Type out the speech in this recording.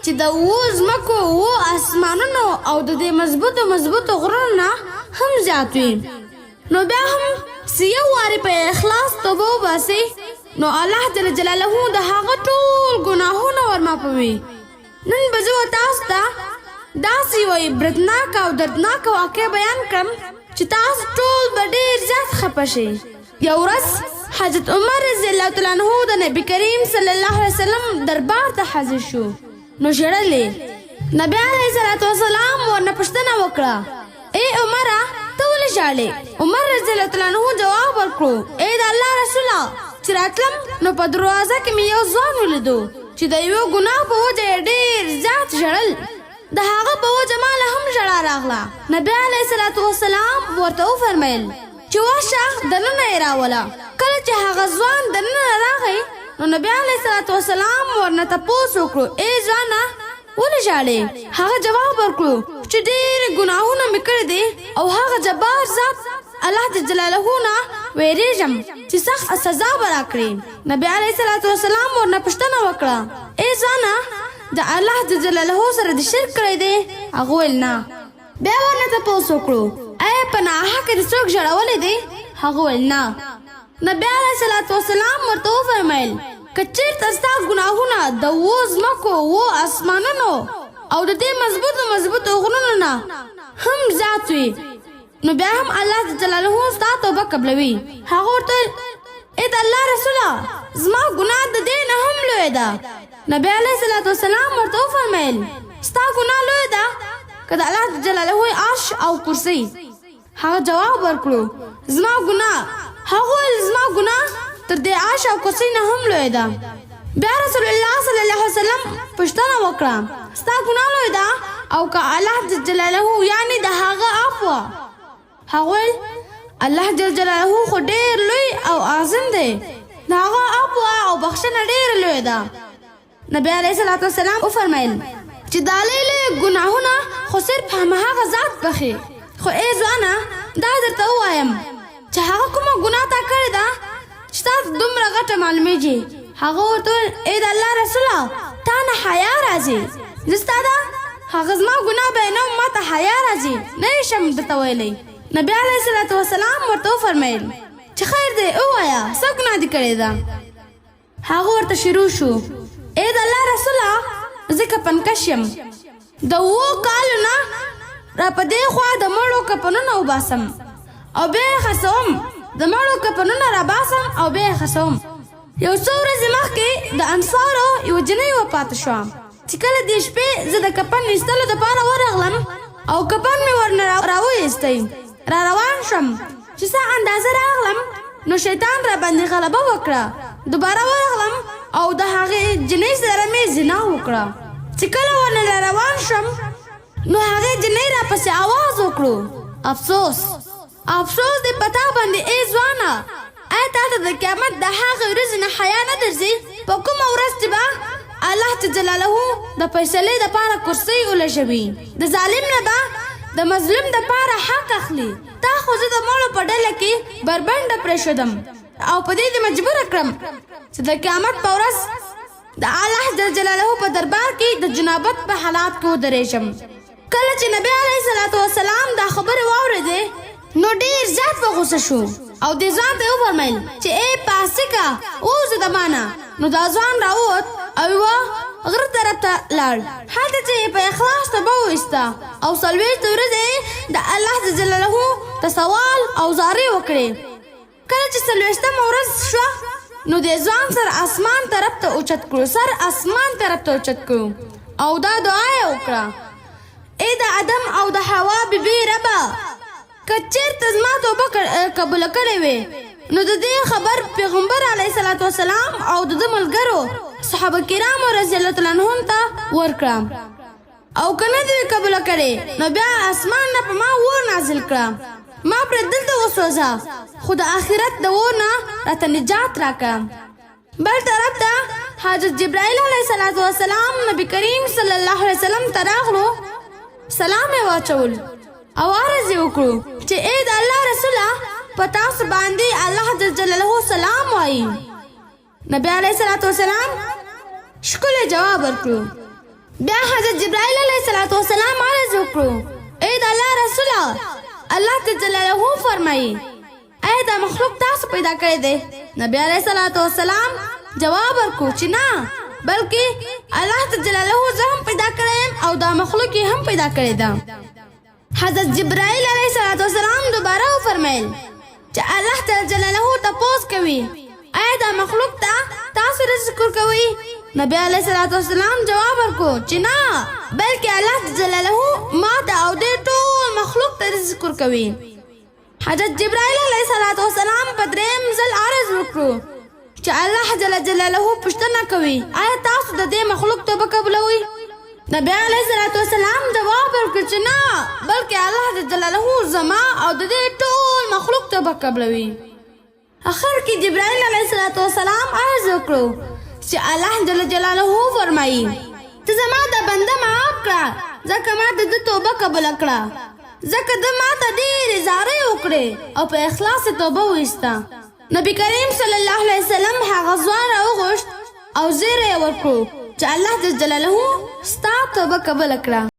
چې د ځمکو اسمانونو او د دې مضبوطو غرونو نه هم زیات وي. نو بیا هم یو وارې په اخلاص توبه وباسي نو الله جل جلاله د هغه ټول ګناهونه ورمعافوي. نن به زه تاسو ته داسې یوه عبرتناک او دردناک واقعه بیان کړم چې تاسو ټول به ډېر زیات خفه شئ. یو ورځ حضرت عمر رضی الله تعالی عنه د نبی کریم صلی الله علیه وسلم دربار ته حاضر شو. نو ژړلې. نبی علیه الصلاة والسلام ورنه پوښتنه وکړه ای عمره ته ولې ژاړې؟ عمر رضی الله تعالی عنه جواب ورکړو ای د الله رسوله چې راتلم نو په دروازه کې مې یو ځوان ولیدو چې د یوه ګناه په وجه یې ډېر زیات ژړل. د هغه په وجه ما له هم ژړا راغله. نبی علیه الصلاة والسلام ورته وفرمیل چې ورشه دننه یې راوله. کله چې هغه ځوان دننه راغی نو نبی علیه الصلاة والسلام ورنه تپوس وکړو ای ځوانه ولې ژاړې؟ هغه جواب ورکړو چې ډېرې ګناهونه مې کړي دي او هغه جبار ذات الله جل جلاله نه ویریږم چې سخت سزا به راکړي. نبی علیه الصلاة والسلام ورنه پوښتنه وکړه ای ځوانه د الله جل جلاله سره د شرک کړی دی؟ هغه ویل نه. بیا ورنه تپوس وکړو ایا په ناحقه دې څوک ژړولی دی؟ هغه ویل نه. نبی علیه الصلاة والسلام ورته وفرمیل که چېرته ستا ګناهونه د ځمکو اسمانونو او د دې مضبوطو غرونو نه هم زیات وي نو بیا هم الله جلاله ستا توبه قبلوي. هغه ورته ای د الله رسوله زما ګناه د دې نه هم لوی ده. نبی علیه الصلاة والسلام ورته وفرمیل ستا ګناه لوی ده که د الله جلاله عرش او کرسۍ؟ هغه جواب ورکړو زما ګناه. هغه ویل زما ګناه تر دې عرش او کرسۍ نه هم لوی ده. بیا رسول الله صلی الله علیه وسلم پوښتنه وکړه ستا ګناه لوی ده او که الله جل جلاله یعنې د هغه عفو؟ هغه ویل الله جل جلاله خو ډېر لوی او عظیم دی، د هغه عفو او بخښنه ډېره لوی ده. نبی علیه الصلاة والسلام وفرمیل چې دا لوی ګناهونه خو صرف همهغه ذات بخي. خو ای ځوانه دا درته ووایم چې هغه کومه ګناه تا کړې ده چې تا دومره غټه معلومیږي؟ هغه ورته ویل ای د الله رسوله تا نه حیا راځي؟ زه ستا ده هغه زما ګناه بیانوم ما ته حیا راځي نه یې شم درته ویلی. نبی علیه الصلاة والسلام ورته وفرمیل چې خیر دی ووایه څه ګناه دې کړې ده؟ هغه ورته شروع شو ای د الله رسوله زه کفنکش یم، د 7 کالو نه را په دې خوا د مړو کفنونه وباسم او بیا یې خرڅوم، د مړو کفنونه راباسم او بیا یې خرڅوم. یو څو ورځې مخکې د انصارو یوه جنۍ وفاته شوه چې کله دې شپې زه د کفن ایستلو دپاره ورغلم او کفن مې ورنه راوایستی، را روان شوم چې څه اندازه راغلم نو شیطان را باندې غلبه وکړه. دوباره ورغلم او د هغې جنۍ سره مې زنا وکړه. چې کله ورنه را روان شوم نو هغې جنۍ را پسې آواز وکړو افسوس افسوس دې په تا باندې ای ځوانه، آیا تا ته د قیامت د هغې ورځې نه حیا نه درځي په کومه ورځ چې به الله جلاله د فیصلې دپاره کرسۍ ولږوي، د ظالم نه به د مظلوم دپاره حق اخلي. تا خو زه د مړو په ډله کې بربنډه پرېښودم او په دې مجبوره کړم چې د قیامت په ورځ د الله جلاله په دربار کې د جنابت په حالات کې ودرېږم. کله چې نبی علیه الصلاة والسلام دا خبرې واورېدې نو ډېر زیات په غوسه شو او دې ځوان ته یې وفرمیل چې ای پاسکه ووځه د ما نه. نو دا ځوان راووت او یوه غره طرف ته لاړ، هلته چې یې په اخلاص توبه وویسته او 40 ورځې د الله جلاله ته سوال او زارۍ وکړې. کله چې 40مه ورځ شوه نو دې ځوان سر اسمان طرف ته اوچت کړو، سر اسمان طرف ته اوچت کړو او دا دعا یې وکړه ای د آدم او د حوا بیبي ربه که چېرته زما توبه قبوله کړې وې نو د دې خبر پیغمبر علیه الصلاة والسلام او د ده ملګرو صحابه کرامو رضی الله تعالی عنهم ته ورکړه، او که نه دې قبوله کړې نو بیا اسمان نه په ما اور نازل کړه، ما پرې دلته وسوځه خو د آخرت د اور نه راته نجات راکړه. بل طرف ته حضرت جبرائیل علیه الصلاة والسلام نبی کریم صلی الله علیه وسلم ته راغلو، سلام یې واچول او عرض یې وکړو چې ای د الله رسوله په تاسو باندې الله جل جلاله سلام وایي. نبی علیه الصلاة والسلام ښکلی جواب ورکړو بیا حضرت جبرائیل علیه السلام عرض وکړو اے د الله رسوله الله جلاله فرمایي اے دا مخلوق تاسو پیدا کړی دی نبی علیه السلام جواب ورکړو چې نه بلکې الله جلاله زه هم پیدا کړم او دا مخلوق یې هم پیدا کړی دی حضرت جبرائیل علیه السلام دوباره فرمایل چې الله جلاله تپوس کوي اے دا مخلوق تاسو رزق ورکوي نبی علیہ السلام جواب ورکو چې نه بلکې الله جلاله ما ته او دې ټول مخلوق ته رزق ورکوي حضرت جبرائیل علیہ السلام په دریم ځل عرض وکړو چې الله جلاله پوښتنه کوي آیا تاسو د دې مخلوق توبه قبلوئ نبی علیہ السلام جواب ورکړ چې نه بلکې الله جلاله زما او د دې ټول مخلوق توبه قبلوي اخر کې جبرائیل علیہ السلام عرض وکړو چې الله جل جلاله فرمایي ته زما د بنده معاف کړه ځکه ما د توبه قبول کړه ځکه د ما ته ډېرې زارۍ وکړې او په اخلاص توبه وایسته نبی کریم صلی الله علیه وسلم هغه ځوان راوغوښت او زیری یې ورکړو چې الله جل جلاله ستا توبه قبول کړه